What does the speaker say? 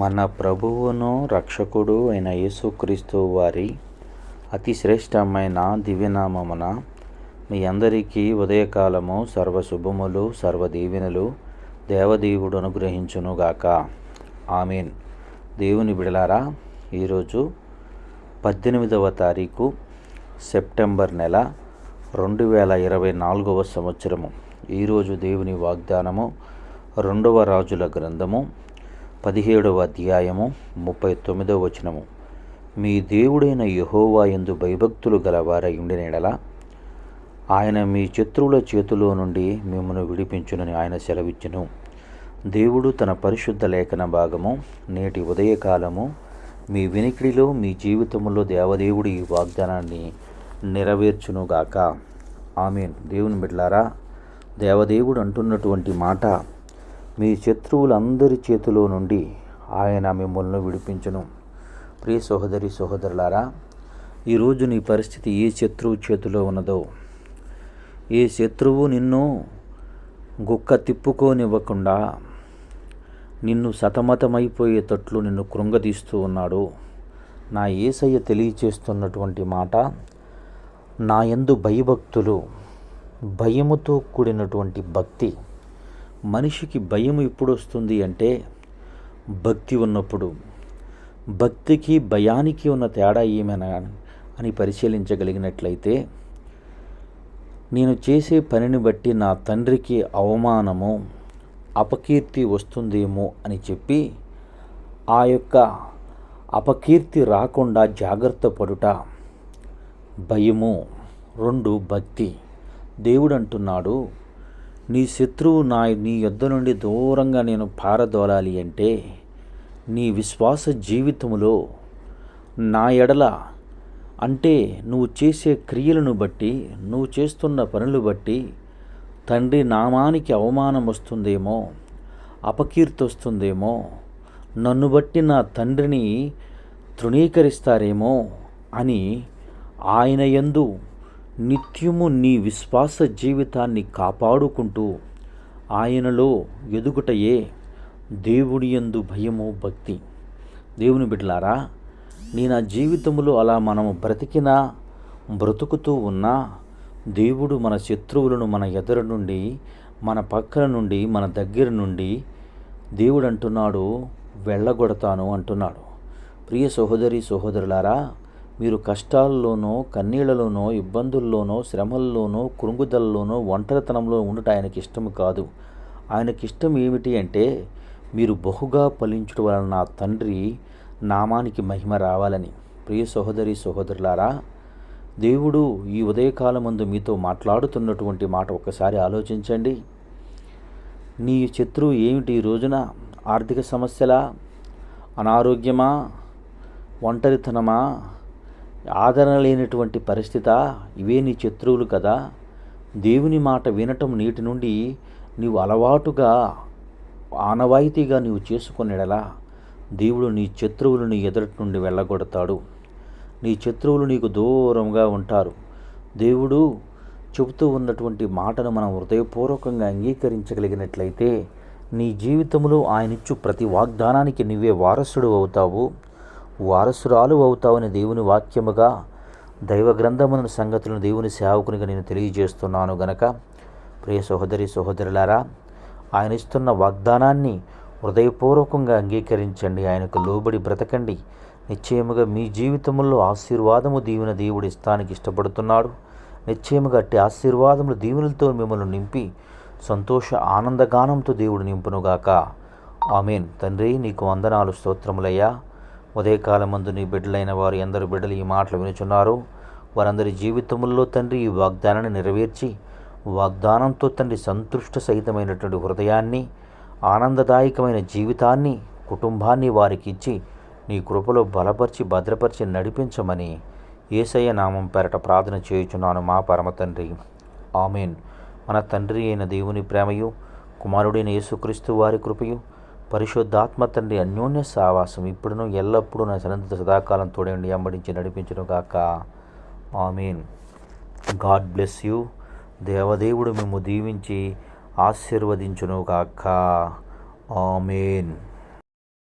మన ప్రభువును రక్షకుడు అయిన యేసుక్రీస్తు వారి అతి శ్రేష్టమైన దివ్యనామమున మీ అందరికీ ఉదయకాలము సర్వశుభములు సర్వదీవెనలు దేవదేవుడు అనుగ్రహించునుగాక. ఆమేన్. దేవుని బిడలారా, ఈరోజు 18వ తారీఖు సెప్టెంబర్ నెల 2024 సంవత్సరము. ఈరోజు దేవుని వాగ్దానము 2వ రాజుల గ్రంథము 17వ అధ్యాయము 39వ వచనము. మీ దేవుడైన యెహోవా యందు భయభక్తులు గలవారై ఉండిన యెడల ఆయన మీ శత్రువుల చేతిలో నుండి మిమ్మల్ని విడిపించునని ఆయన సెలవిచ్చును. దేవుడు తన పరిశుద్ధ లేఖన భాగము నేటి ఉదయకాలము మీ వినికిడిలో మీ జీవితంలో దేవదేవుడి ఈ వాగ్దానాన్ని నెరవేర్చునుగాక. ఆమేన్. దేవుని బిడ్డలారా, దేవదేవుడు అంటున్నటువంటి మాట, మీ శత్రువులందరి చేతిలో నుండి ఆయన మిమ్మల్ని విడిపించును. ప్రియ సహోదరి సహోదరులారా, ఈరోజు నీ పరిస్థితి ఏ శత్రువు చేతిలో ఉన్నదో, ఏ శత్రువు నిన్ను గుక్క తిప్పుకోనివ్వకుండా నిన్ను సతమతమైపోయేటట్లు నిన్ను కృంగదీస్తూ ఉన్నాడు, నా యేసయ్య తెలియచేస్తున్నటువంటి మాట, నా యందు భయభక్తులు, భయముతో కూడినటువంటి భక్తి. మనిషికి భయం ఎప్పుడు వస్తుంది అంటే భక్తి ఉన్నప్పుడు. భక్తికి భయానికి ఉన్న తేడా ఏమైనా అని పరిశీలించగలిగినట్లయితే, నేను చేసే పనిని బట్టి నా తండ్రికి అవమానము అపకీర్తి వస్తుందేమో అని చెప్పి ఆ యొక్క అపకీర్తి రాకుండా జాగ్రత్త పడుట భయము. 2 భక్తి. దేవుడు అంటున్నాడు, నీ శత్రువు నీ యొద్ద నుండి దూరంగా నేను పారదోలాలి అంటే నీ విశ్వాస జీవితంలో నా ఎడల, అంటే నువ్వు చేసే క్రియలను బట్టి, నువ్వు చేస్తున్న పనులు బట్టి తండ్రి నామానికి అవమానం వస్తుందేమో, అపకీర్తి వస్తుందేమో, నన్ను బట్టి నా తండ్రిని తృణీకరిస్తారేమో అని ఆయన యందు నిత్యము నీ విశ్వాస జీవితాన్ని కాపాడుకుంటూ ఆయనలో ఎదుగుటయే దేవుడి యందు భయము, భక్తి. దేవుని బిడ్డలారా, నా జీవితంలో అలా మనము బ్రతుకుతూ ఉన్నా దేవుడు మన శత్రువులను మన ఎదురు నుండి, మన పక్కన నుండి, మన దగ్గర నుండి దేవుడు అంటున్నాడు, వెళ్ళగొడతాను అంటున్నాడు. ప్రియ సహోదరి సహోదరులారా, మీరు కష్టాల్లోనో, కన్నీళ్లలోనో, ఇబ్బందుల్లోనో, శ్రమల్లోనో, కృంగుదలలోనో, ఒంటరితనంలో ఉండటం ఆయనకి ఇష్టం కాదు. ఆయనకి ఇష్టం ఏమిటి అంటే మీరు బహుగా ఫలించడం వలన నా తండ్రి నామానికి మహిమ రావాలని. ప్రియ సహోదరి సహోదరులారా, దేవుడు ఈ ఉదయకాలమందు మీతో మాట్లాడుతున్నటువంటి మాట ఒక్కసారి ఆలోచించండి. నీ శత్రువు ఏమిటి ఈ రోజున? ఆర్థిక సమస్యలా, అనారోగ్యమా, ఒంటరితనమా, ఆదరణ లేనటువంటి పరిస్థితి? ఇవే నీ శత్రువులు కదా. దేవుని మాట వినటం నీటి నుండి నీవు అలవాటుగా, ఆనవాయితీగా నీవు చేసుకునేలా దేవుడు నీ శత్రువులు నీ ఎదుటి నుండి వెళ్ళగొడతాడు. నీ శత్రువులు నీకు దూరంగా ఉంటారు. దేవుడు చెబుతూ ఉన్నటువంటి మాటను మనం హృదయపూర్వకంగా అంగీకరించగలిగినట్లయితే నీ జీవితంలో ఆయనిచ్చు ప్రతి వాగ్దానానికి నువ్వే వారసుడు అవుతావు, వారసురాలు అవుతావని దేవుని వాక్యముగా, దైవ గ్రంథమున సంగతులను దేవుని సేవకునిగా నేను తెలియజేస్తున్నాను గనక, ప్రియ సహోదరి సహోదరులారా, ఆయన ఇస్తున్న వాగ్దానాన్ని హృదయపూర్వకంగా అంగీకరించండి, ఆయనకు లోబడి బ్రతకండి. నిశ్చయముగా మీ జీవితంలో ఆశీర్వాదము దీవెన దేవుడు ఇస్తానికి ఇష్టపడుతున్నాడు. నిశ్చయముగా అట్టి ఆశీర్వాదములు దీవెనలతో మిమ్మల్ని నింపి సంతోష ఆనందగానంతో దేవుడు నింపునుగాక. ఆమేన్. తండ్రి, నీకు వందనాలు, స్తోత్రములయ్యా. ఉదయకాలమందు నీ బిడ్డలైన వారు ఎందరు బిడ్డలు ఈ మాటలు వినుచున్నారో వారందరి జీవితముల్లో తండ్రి ఈ వాగ్దానాన్ని నెరవేర్చి, వాగ్దానంతో తండ్రి సంతృష్ట సహితమైనటువంటి హృదయాన్ని, ఆనందదాయకమైన జీవితాన్ని, కుటుంబాన్ని వారికి ఇచ్చి నీ కృపలో బలపరిచి భద్రపరిచి నడిపించమని యేసయ్య నామం పేరట ప్రార్థన చేయుచున్నాను మా పరమ తండ్రి. ఆమేన్. మన తండ్రి అయిన దేవుని ప్రేమయు, కుమారుడైన యేసుక్రీస్తు వారి కృపయు, పరిశుద్ధాత్మ తండ్రి అన్యోన్య సావాసం ఇప్పుడును ఎల్లప్పుడూ నా సన్నిహిత సదాకాలం తోడండి వెంబడించి నడిపించును గాక. ఆమేన్. God bless you. దేవదేవుడు మేము దీవించి ఆశీర్వదించును గాక. ఆమేన్.